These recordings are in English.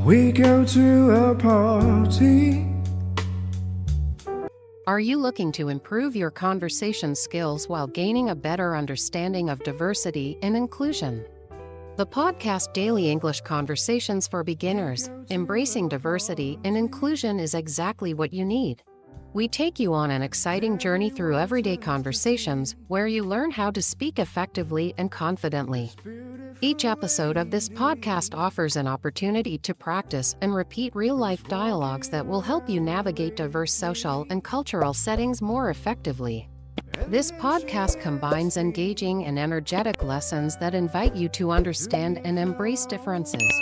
We go to a party. Are you looking to improve your conversation skills while gaining a better understanding of diversity and inclusion? The podcast Daily English Conversations for Beginners, Embracing Diversity and Inclusion is exactly what you need. We take you on an exciting journey through everyday conversations where you learn how to speak effectively and confidently. Each episode of this podcast offers an opportunity to practice and repeat real-life dialogues that will help you navigate diverse social and cultural settings more effectively. This podcast combines engaging and energetic lessons that invite you to understand and embrace differences.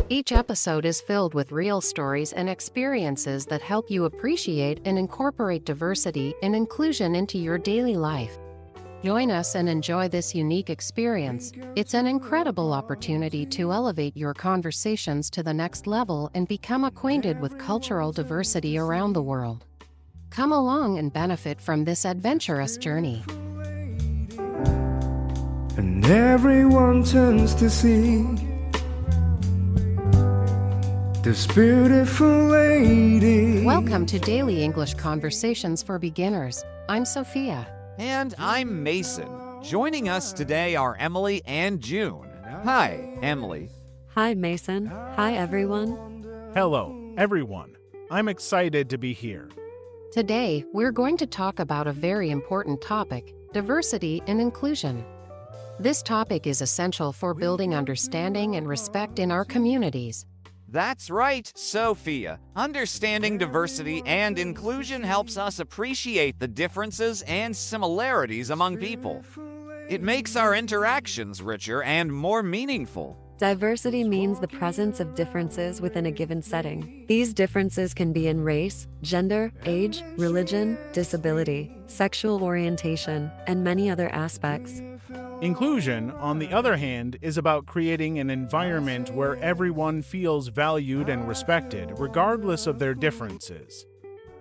Each episode is filled with real stories and experiences that help you appreciate and incorporate diversity and inclusion into your daily life. Join us and enjoy this unique experience. It's an incredible opportunity to elevate your conversations to the next level and become acquainted with cultural diversity around the world. Come along and benefit from this adventurous journey. And everyone turns to see this beautiful lady. Welcome to Daily English Conversations for Beginners. I'm Sophia. And I'm Mason. Joining us today are Emily and June. Hi, Emily. Hi, Mason. Hi, everyone. Hello, everyone. I'm excited to be here. Today, we're going to talk about a very important topic, diversity and inclusion. This topic is essential for building understanding and respect in our communities. That's right, Sophia. Understanding diversity and inclusion helps us appreciate the differences and similarities among people. It makes our interactions richer and more meaningful. Diversity means the presence of differences within a given setting. These differences can be in race, gender, age, religion, disability, sexual orientation, and many other aspects. Inclusion, on the other hand, is about creating an environment where everyone feels valued and respected, regardless of their differences.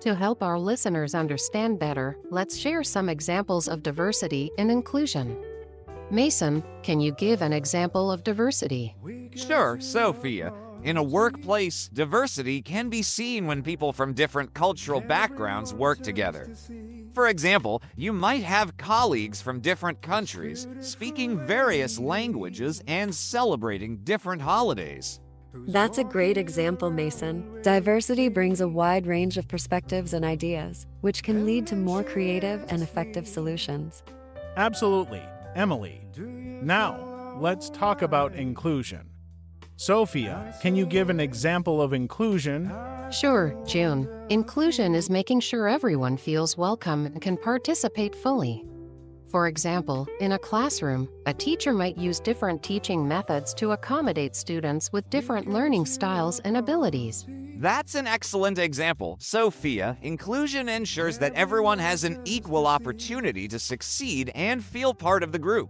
To help our listeners understand better, let's share some examples of diversity and inclusion. Mason, can you give an example of diversity? Sure, Sophia. In a workplace, diversity can be seen when people from different cultural backgrounds work together. For example, you might have colleagues from different countries speaking various languages and celebrating different holidays. That's a great example, Mason. Diversity brings a wide range of perspectives and ideas, which can lead to more creative and effective solutions. Absolutely, Emily. Now, let's talk about inclusion. Sophia, can you give an example of inclusion? Sure, June. Inclusion is making sure everyone feels welcome and can participate fully. For example, in a classroom, a teacher might use different teaching methods to accommodate students with different learning styles and abilities. That's an excellent example, Sophia. Inclusion ensures that everyone has an equal opportunity to succeed and feel part of the group.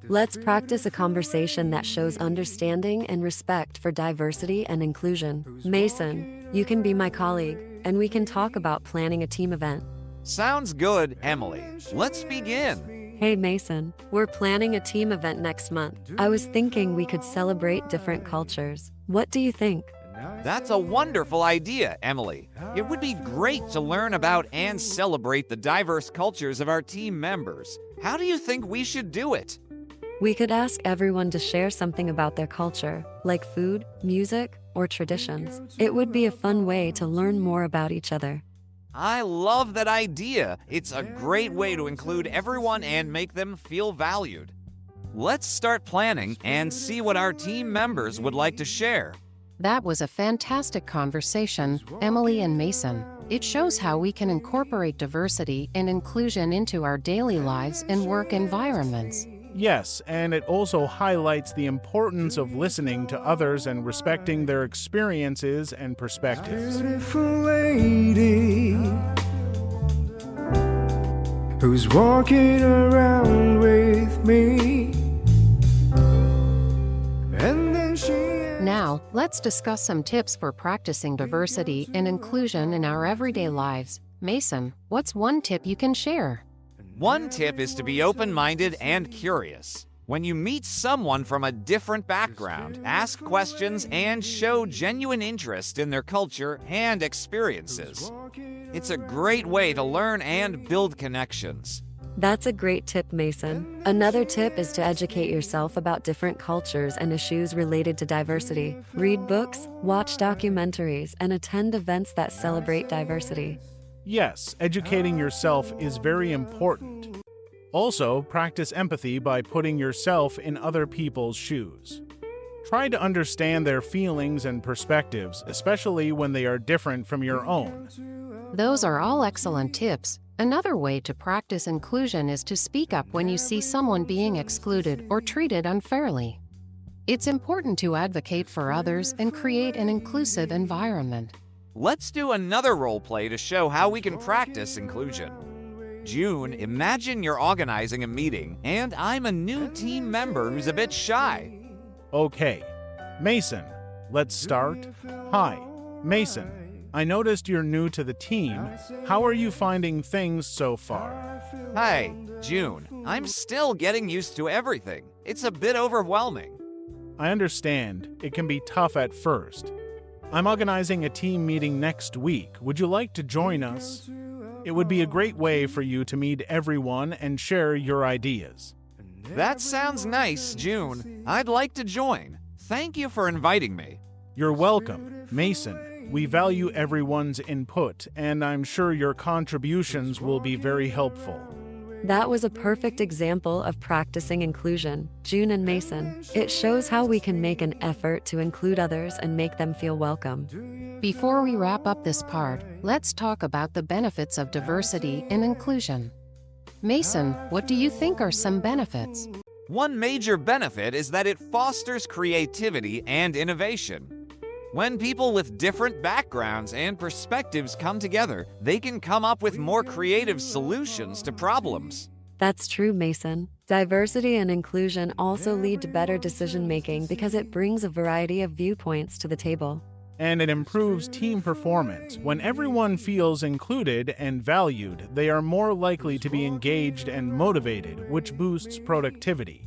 Let's practice a conversation that shows understanding and respect for diversity and inclusion. Mason, you can be my colleague, and we can talk about planning a team event. Sounds good, Emily. Let's begin. Hey, Mason, we're planning a team event next month. I was thinking we could celebrate different cultures. What do you think? That's a wonderful idea, Emily. It would be great to learn about and celebrate the diverse cultures of our team members. How do you think we should do it? We could ask everyone to share something about their culture, like food, music, or traditions. It would be a fun way to learn more about each other. I love that idea. It's a great way to include everyone and make them feel valued. Let's start planning and see what our team members would like to share. That was a fantastic conversation, Emily and Mason. It shows how we can incorporate diversity and inclusion into our daily lives and work environments. Yes, and it also highlights the importance of listening to others and respecting their experiences and perspectives. Beautiful lady who's walking around with me. And then Now, let's discuss some tips for practicing diversity and inclusion in our everyday lives. Mason, what's one tip you can share? One tip is to be open-minded and curious. When you meet someone from a different background, ask questions and show genuine interest in their culture and experiences. It's a great way to learn and build connections. That's a great tip, Mason. Another tip is to educate yourself about different cultures and issues related to diversity. Read books, watch documentaries, and attend events that celebrate diversity. Yes, educating yourself is very important. Also, practice empathy by putting yourself in other people's shoes. Try to understand their feelings and perspectives, especially when they are different from your own. Those are all excellent tips. Another way to practice inclusion is to speak up when you see someone being excluded or treated unfairly. It's important to advocate for others and create an inclusive environment. Let's do another role play to show how we can practice inclusion. June, imagine you're organizing a meeting, and I'm a new team member who's a bit shy. Okay. Mason, let's start. Hi, Mason. I noticed you're new to the team. How are you finding things so far? Hi, June. I'm still getting used to everything. It's a bit overwhelming. I understand. It can be tough at first. I'm organizing a team meeting next week. Would you like to join us? It would be a great way for you to meet everyone and share your ideas. That sounds nice, June. I'd like to join. Thank you for inviting me. You're welcome, Mason. We value everyone's input, and I'm sure your contributions will be very helpful. That was a perfect example of practicing inclusion, June and Mason. It shows how we can make an effort to include others and make them feel welcome. Before we wrap up this part, let's talk about the benefits of diversity and inclusion. Mason, what do you think are some benefits? One major benefit is that it fosters creativity and innovation. When people with different backgrounds and perspectives come together, they can come up with more creative solutions to problems. That's true, Mason. Diversity and inclusion also lead to better decision-making because it brings a variety of viewpoints to the table. And it improves team performance. When everyone feels included and valued, they are more likely to be engaged and motivated, which boosts productivity.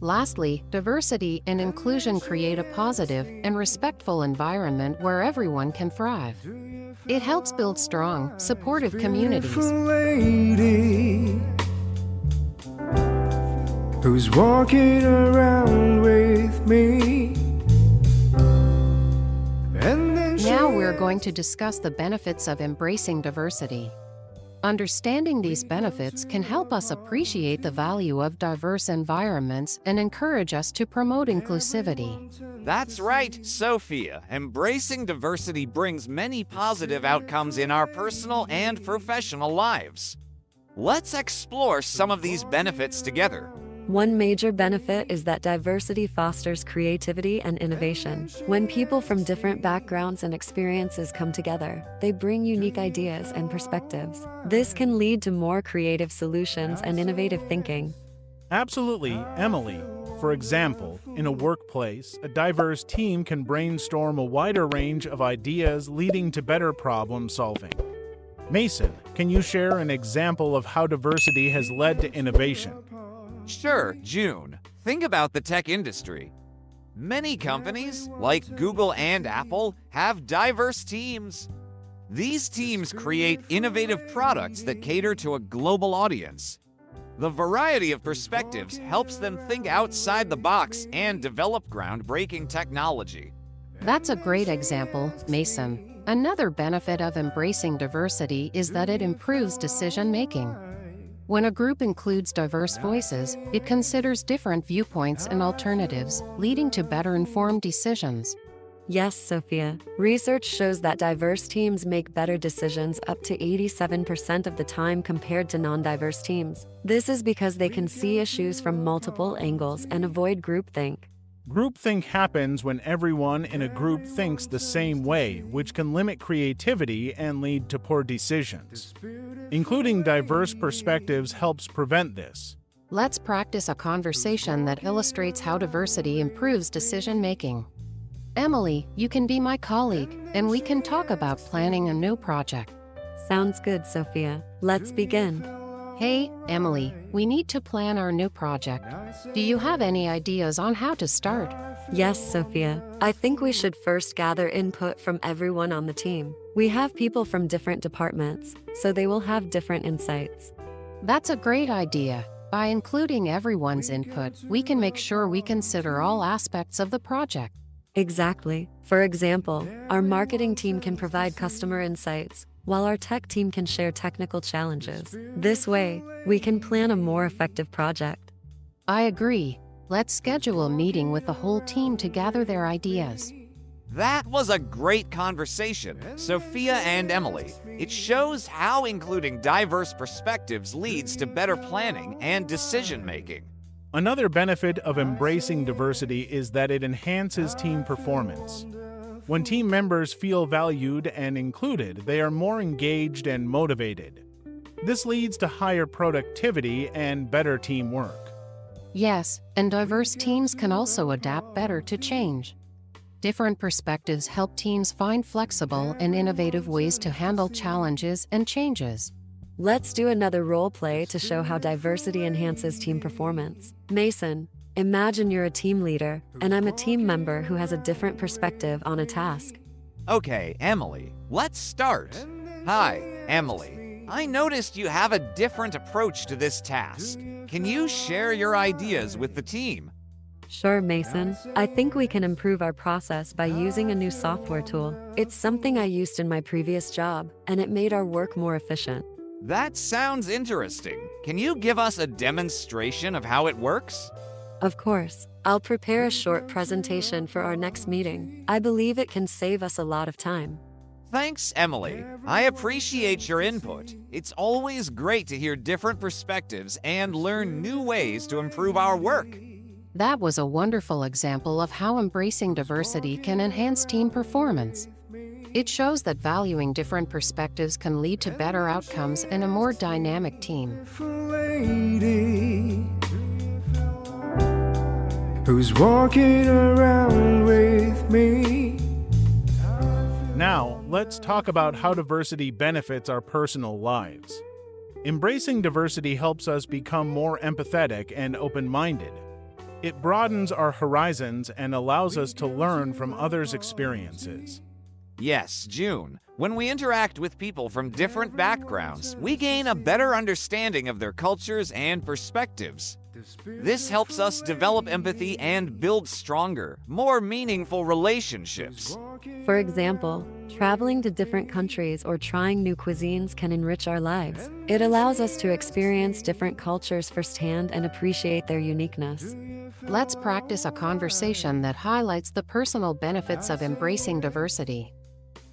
Lastly, diversity and inclusion create a positive and respectful environment where everyone can thrive. It helps build strong, supportive communities. Beautiful lady who's walking around with me. And then Now we're going to discuss the benefits of embracing diversity. Understanding these benefits can help us appreciate the value of diverse environments and encourage us to promote inclusivity. That's right, Sophia. Embracing diversity brings many positive outcomes in our personal and professional lives. Let's explore some of these benefits together. One major benefit is that diversity fosters creativity and innovation. When people from different backgrounds and experiences come together, they bring unique ideas and perspectives. This can lead to more creative solutions and innovative thinking. Absolutely, Emily. For example, in a workplace, a diverse team can brainstorm a wider range of ideas leading to better problem solving. Mason, can you share an example of how diversity has led to innovation? Sure, June. Think about the tech industry. Many companies, like Google and Apple, have diverse teams. These teams create innovative products that cater to a global audience. The variety of perspectives helps them think outside the box and develop groundbreaking technology. That's a great example, Mason. Another benefit of embracing diversity is that it improves decision-making. When a group includes diverse voices, it considers different viewpoints and alternatives, leading to better informed decisions. Yes, Sophia. Research shows that diverse teams make better decisions up to 87% of the time compared to non-diverse teams. This is because they can see issues from multiple angles and avoid groupthink. Groupthink happens when everyone in a group thinks the same way, which can limit creativity and lead to poor decisions. Including diverse perspectives helps prevent this. Let's practice a conversation that illustrates how diversity improves decision-making. Emily, you can be my colleague, and we can talk about planning a new project. Sounds good, Sophia. Let's begin. Hey, Emily, we need to plan our new project. Do you have any ideas on how to start? Yes, Sophia. I think we should first gather input from everyone on the team. We have people from different departments, so they will have different insights. That's a great idea. By including everyone's input, we can make sure we consider all aspects of the project. Exactly. For example, our marketing team can provide customer insights, while our tech team can share technical challenges. This way, we can plan a more effective project. I agree. Let's schedule a meeting with the whole team to gather their ideas. That was a great conversation, Sophia and Emily. It shows how including diverse perspectives leads to better planning and decision-making. Another benefit of embracing diversity is that it enhances team performance. When team members feel valued and included, they are more engaged and motivated. This leads to higher productivity and better teamwork. Yes, and diverse teams can also adapt better to change. Different perspectives help teams find flexible and innovative ways to handle challenges and changes. Let's do another role play to show how diversity enhances team performance. Mason, imagine you're a team leader, and I'm a team member who has a different perspective on a task. Okay, Emily, let's start. Hi, Emily. I noticed you have a different approach to this task. Can you share your ideas with the team? Sure, Mason. I think we can improve our process by using a new software tool. It's something I used in my previous job, and it made our work more efficient. That sounds interesting. Can you give us a demonstration of how it works? Of course. I'll prepare a short presentation for our next meeting. I believe it can save us a lot of time. Thanks, Emily. I appreciate your input. It's always great to hear different perspectives and learn new ways to improve our work. That was a wonderful example of how embracing diversity can enhance team performance. It shows that valuing different perspectives can lead to better outcomes and a more dynamic team. Lady who's walking around with me. Now, let's talk about how diversity benefits our personal lives. Embracing diversity helps us become more empathetic and open-minded. It broadens our horizons and allows us to learn from others' experiences. Yes, June. When we interact with people from different backgrounds, we gain a better understanding of their cultures and perspectives. This helps us develop empathy and build stronger, more meaningful relationships. For example, traveling to different countries or trying new cuisines can enrich our lives. It allows us to experience different cultures firsthand and appreciate their uniqueness. Let's practice a conversation that highlights the personal benefits of embracing diversity.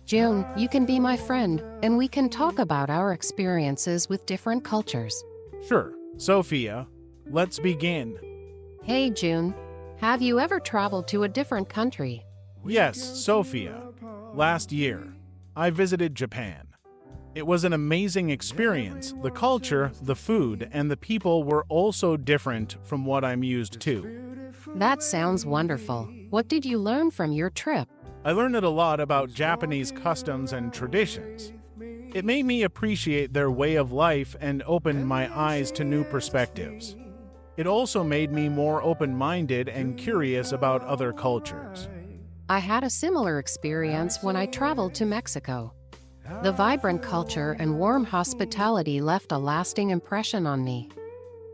June, you can be my friend, and we can talk about our experiences with different cultures. Sure, Sophia, let's begin. Hey, June, have you ever traveled to a different country? Yes, Sophia. Last year, I visited Japan. It was an amazing experience. The culture, the food, and the people were also different from what I'm used to. That sounds wonderful. What did you learn from your trip? I learned a lot about Japanese customs and traditions. It made me appreciate their way of life and opened my eyes to new perspectives. It also made me more open-minded and curious about other cultures. I had a similar experience when I traveled to Mexico. The vibrant culture and warm hospitality left a lasting impression on me.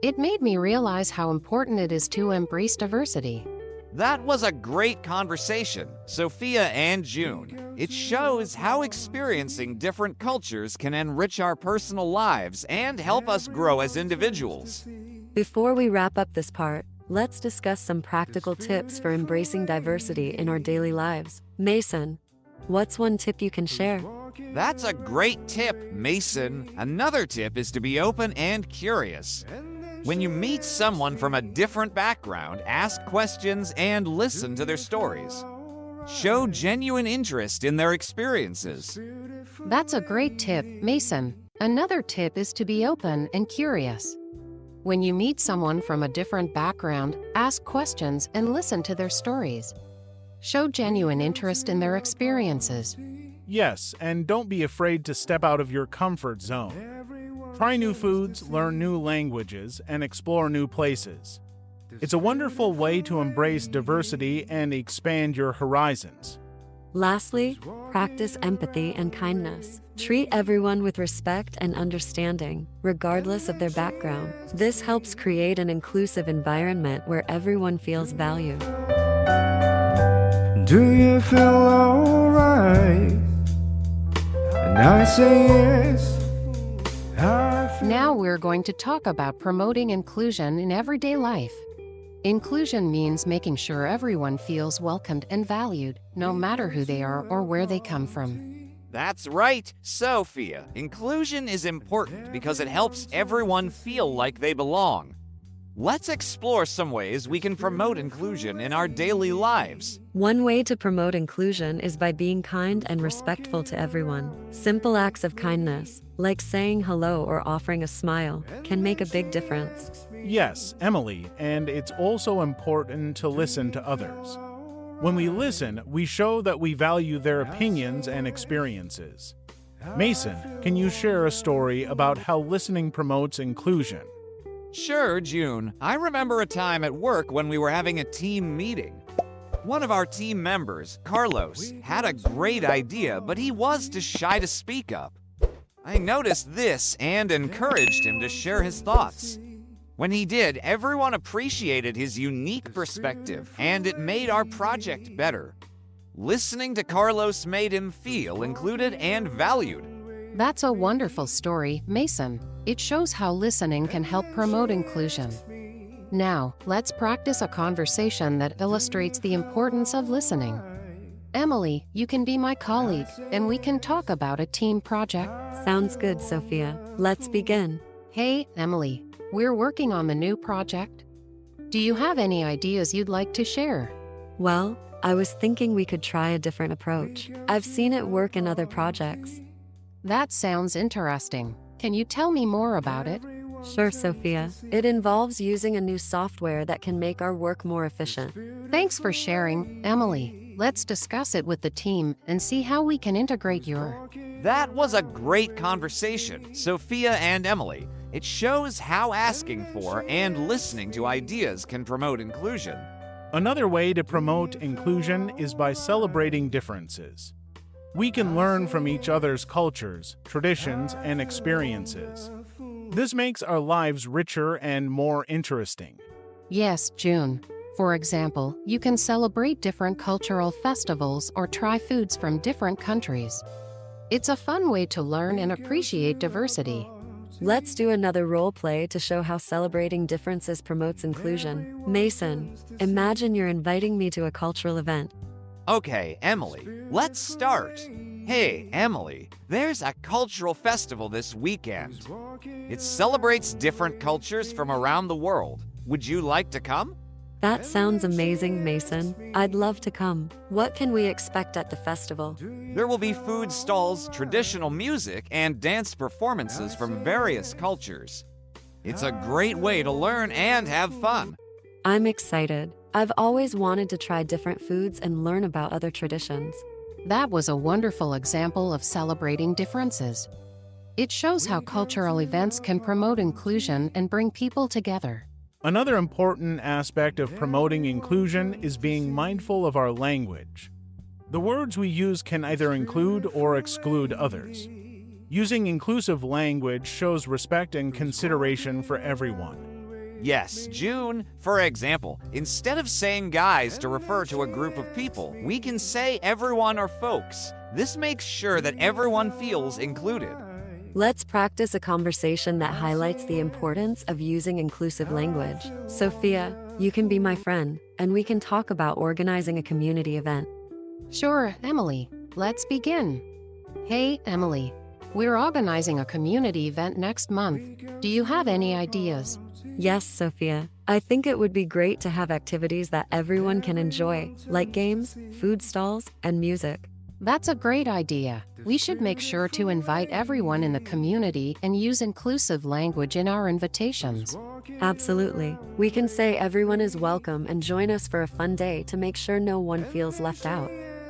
It made me realize how important it is to embrace diversity. That was a great conversation, Sophia and June. It shows how experiencing different cultures can enrich our personal lives and help us grow as individuals. Before we wrap up this part, let's discuss some practical tips for embracing diversity in our daily lives. Mason, what's one tip you can share? That's a great tip, Mason. Another tip is to be open and curious. When you meet someone from a different background, ask questions and listen to their stories. Show genuine interest in their experiences. That's a great tip, Mason. Another tip is to be open and curious. When you meet someone from a different background, ask questions and listen to their stories. Show genuine interest in their experiences. Yes, and don't be afraid to step out of your comfort zone. try new foods, learn new languages, and explore new places. It's a wonderful way to embrace diversity and expand your horizons. Lastly, practice empathy and kindness. Treat everyone with respect and understanding, regardless of their background. This helps create an inclusive environment where everyone feels valued. Do you feel alright? And I say yes. I feel Now we're going to talk about promoting inclusion in everyday life. Inclusion means making sure everyone feels welcomed and valued, no matter who they are or where they come from. That's right, Sophia. Inclusion is important because it helps everyone feel like they belong. Let's explore some ways we can promote inclusion in our daily lives. One way to promote inclusion is by being kind and respectful to everyone. Simple acts of kindness, like saying hello or offering a smile, can make a big difference. Yes, Emily, and it's also important to listen to others. When we listen, we show that we value their opinions and experiences. Mason, can you share a story about how listening promotes inclusion? Sure, June. I remember a time at work when we were having a team meeting. One of our team members, Carlos, had a great idea, but he was too shy to speak up. I noticed this and encouraged him to share his thoughts. When he did, everyone appreciated his unique perspective, and it made our project better. Listening to Carlos made him feel included and valued. That's a wonderful story, Mason. It shows how listening can help promote inclusion. Now, let's practice a conversation that illustrates the importance of listening. Emily, you can be my colleague, and we can talk about a team project. Sounds good, Sophia. Let's begin. Hey, Emily, we're working on the new project. Do you have any ideas you'd like to share? Well, I was thinking we could try a different approach. I've seen it work in other projects. That sounds interesting. Can you tell me more about it? Sure, Sophia. It involves using a new software that can make our work more efficient. Thanks for sharing, Emily. Let's discuss it with the team and see how we can integrate your... That was a great conversation, Sophia and Emily. It shows how asking for and listening to ideas can promote inclusion. Another way to promote inclusion is by celebrating differences. We can learn from each other's cultures, traditions, and experiences. This makes our lives richer and more interesting. Yes, June. For example, you can celebrate different cultural festivals or try foods from different countries. It's a fun way to learn and appreciate diversity. Let's do another role play to show how celebrating differences promotes inclusion. Mason, imagine you're inviting me to a cultural event. Okay, Emily, let's start. Hey, Emily, there's a cultural festival this weekend. It celebrates different cultures from around the world. Would you like to come? That sounds amazing, Mason. I'd love to come. What can we expect at the festival? There will be food stalls, traditional music, and dance performances from various cultures. It's a great way to learn and have fun. I'm excited. I've always wanted to try different foods and learn about other traditions. That was a wonderful example of celebrating differences. It shows how cultural events can promote inclusion and bring people together. Another important aspect of promoting inclusion is being mindful of our language. The words we use can either include or exclude others. Using inclusive language shows respect and consideration for everyone. Yes, June. For example, instead of saying guys to refer to a group of people, we can say everyone or folks. This makes sure that everyone feels included. Let's practice a conversation that highlights the importance of using inclusive language. Sophia, you can be my friend, and we can talk about organizing a community event. Sure, Emily. Let's begin. Hey, Emily. We're organizing a community event next month. Do you have any ideas? Yes, Sophia. I think it would be great to have activities that everyone can enjoy, like games, food stalls, and music. That's a great idea. We should make sure to invite everyone in the community and use inclusive language in our invitations. Absolutely. We can say everyone is welcome and join us for a fun day to make sure no one feels left out.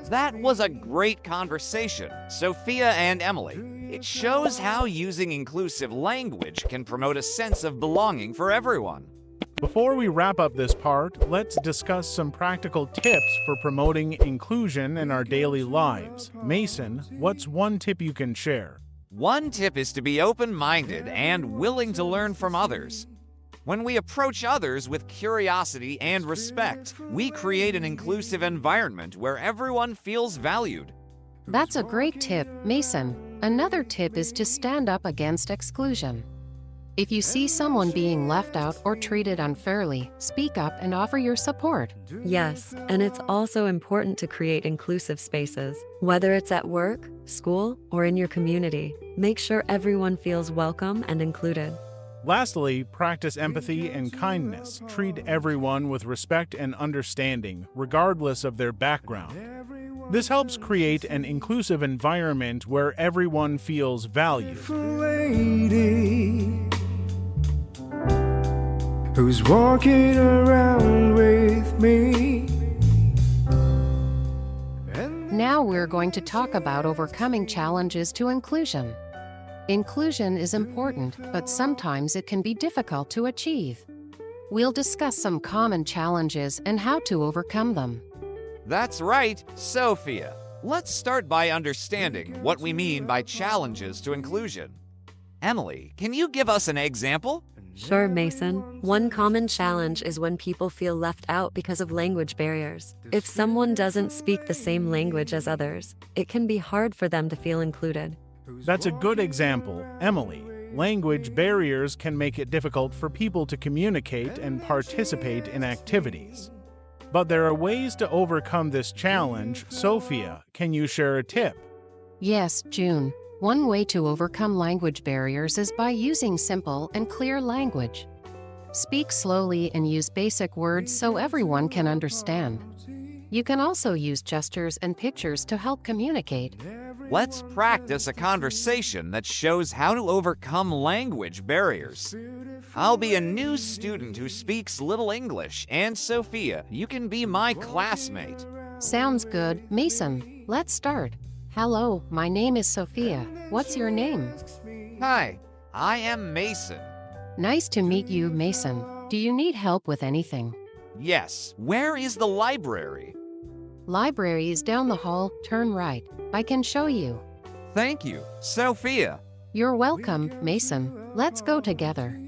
That was a great conversation, Sophia and Emily. It shows how using inclusive language can promote a sense of belonging for everyone. Before we wrap up this part, let's discuss some practical tips for promoting inclusion in our daily lives. Mason, what's one tip you can share? One tip is to be open-minded and willing to learn from others. When we approach others with curiosity and respect, we create an inclusive environment where everyone feels valued. That's a great tip, Mason. Another tip is to stand up against exclusion. If you see someone being left out or treated unfairly, speak up and offer your support. Yes, and it's also important to create inclusive spaces. Whether it's at work, school, or in your community, make sure everyone feels welcome and included. Lastly, practice empathy and kindness. Treat everyone with respect and understanding, regardless of their background. This helps create an inclusive environment where everyone feels valued. Lady who's walking around with me. Now we're going to talk about overcoming challenges to inclusion. Inclusion is important, but sometimes it can be difficult to achieve. We'll discuss some common challenges and how to overcome them. That's right, Sophia. Let's start by understanding what we mean by challenges to inclusion. Emily, can you give us an example? Sure, Mason. One common challenge is when people feel left out because of language barriers. If someone doesn't speak the same language as others, it can be hard for them to feel included. That's a good example, Emily. Language barriers can make it difficult for people to communicate and participate in activities. But there are ways to overcome this challenge. Sophia, can you share a tip? Yes, June. One way to overcome language barriers is by using simple and clear language. Speak slowly and use basic words so everyone can understand. You can also use gestures and pictures to help communicate. Let's practice a conversation that shows how to overcome language barriers. I'll be a new student who speaks little English, and Sophia, you can be my classmate. Sounds good, Mason. Let's start. Hello, my name is Sophia. What's your name? Hi, I am Mason. Nice to meet you, Mason. Do you need help with anything? Yes, where is the library? Library is down the hall, turn right. I can show you. Thank you, Sophia. You're welcome, Mason. Let's go together.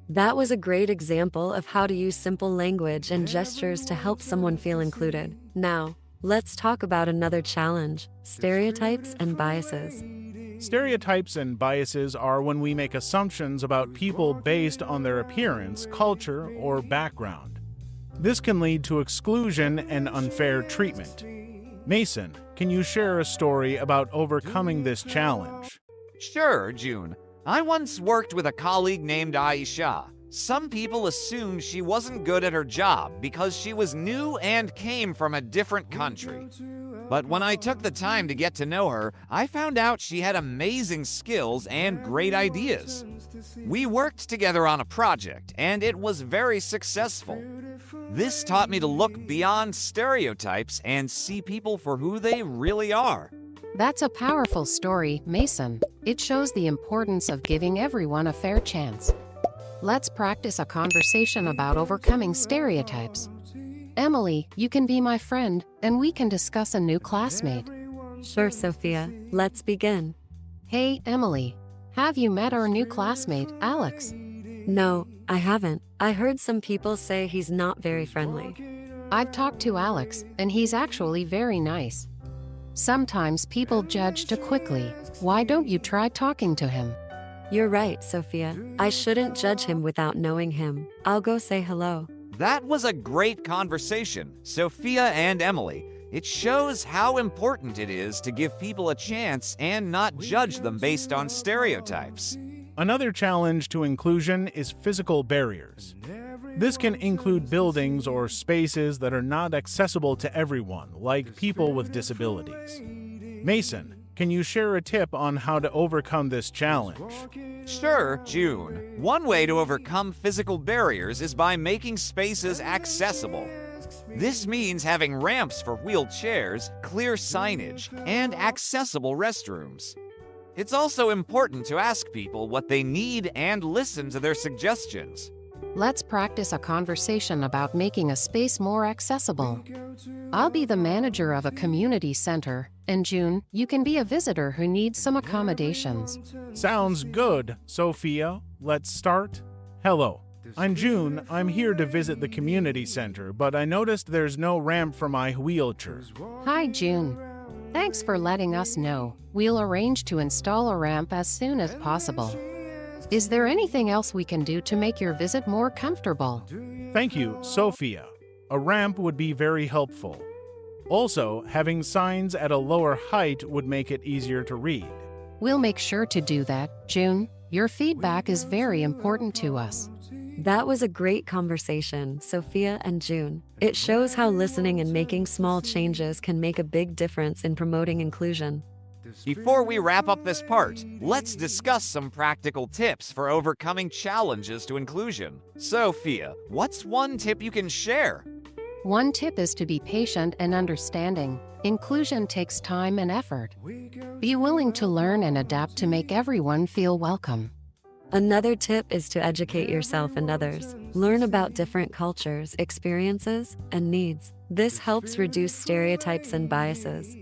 That was a great example of how to use simple language and gestures to help someone feel included. Now, let's talk about another challenge: stereotypes and biases. Stereotypes and biases are when we make assumptions about people based on their appearance, culture, or background. This can lead to exclusion and unfair treatment. Mason, can you share a story about overcoming this challenge? Sure, June. I once worked with a colleague named Aisha. Some people assumed she wasn't good at her job because she was new and came from a different country. But when I took the time to get to know her, I found out she had amazing skills and great ideas. We worked together on a project, and it was very successful. This taught me to look beyond stereotypes and see people for who they really are. That's a powerful story, Mason. It shows the importance of giving everyone a fair chance. Let's practice a conversation about overcoming stereotypes. Emily, you can be my friend, and we can discuss a new classmate. Sure, Sophia. Let's begin. Hey, Emily. Have you met our new classmate, Alex? No, I haven't. I heard some people say he's not very friendly. I've talked to Alex, and he's actually very nice. Sometimes people judge too quickly. Why don't you try talking to him? You're right, Sophia. I shouldn't judge him without knowing him. I'll go say hello. That was a great conversation, Sophia and Emily. It shows how important it is to give people a chance and not judge them based on stereotypes. Another challenge to inclusion is physical barriers. This can include buildings or spaces that are not accessible to everyone, like people with disabilities. Mason, can you share a tip on how to overcome this challenge? Sure, June. One way to overcome physical barriers is by making spaces accessible. This means having ramps for wheelchairs, clear signage, and accessible restrooms. It's also important to ask people what they need and listen to their suggestions. Let's practice a conversation about making a space more accessible. I'll be the manager of a community center, and June, you can be a visitor who needs some accommodations. Sounds good, Sophia. Let's start. Hello, I'm June. I'm here to visit the community center, but I noticed there's no ramp for my wheelchair. Hi, June. Thanks for letting us know. We'll arrange to install a ramp as soon as possible. Is there anything else we can do to make your visit more comfortable? Thank you, Sophia. A ramp would be very helpful. Also, having signs at a lower height would make it easier to read. We'll make sure to do that, June. Your feedback is very important to us. That was a great conversation, Sophia and June. It shows how listening and making small changes can make a big difference in promoting inclusion. Before we wrap up this part, let's discuss some practical tips for overcoming challenges to inclusion. Sophia, what's one tip you can share? One tip is to be patient and understanding. Inclusion takes time and effort. Be willing to learn and adapt to make everyone feel welcome. Another tip is to educate yourself and others. Learn about different cultures, experiences, and needs. This helps reduce stereotypes and biases.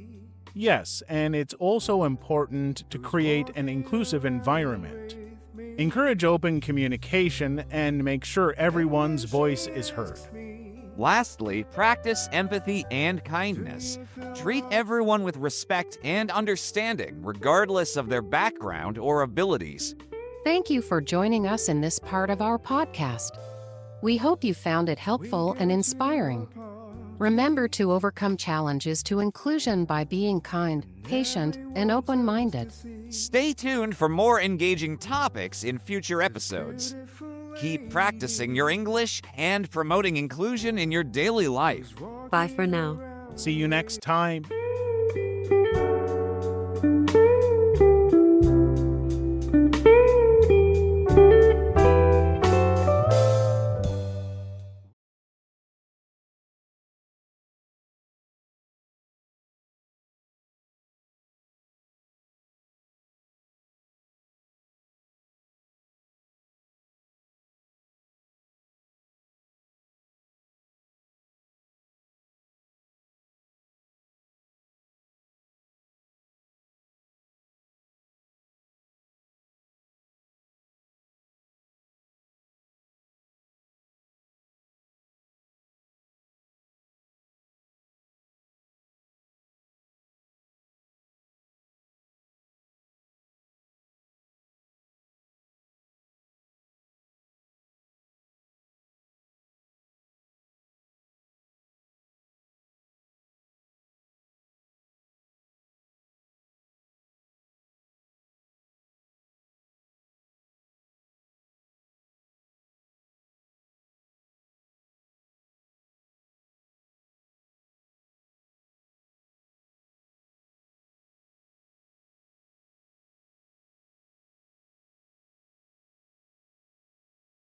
Yes, and it's also important to create an inclusive environment. Encourage open communication and make sure everyone's voice is heard. Lastly, practice empathy and kindness. Treat everyone with respect and understanding, regardless of their background or abilities. Thank you for joining us in this part of our podcast. We hope you found it helpful and inspiring. Remember to overcome challenges to inclusion by being kind, patient, and open-minded. Stay tuned for more engaging topics in future episodes. Keep practicing your English and promoting inclusion in your daily life. Bye for now. See you next time.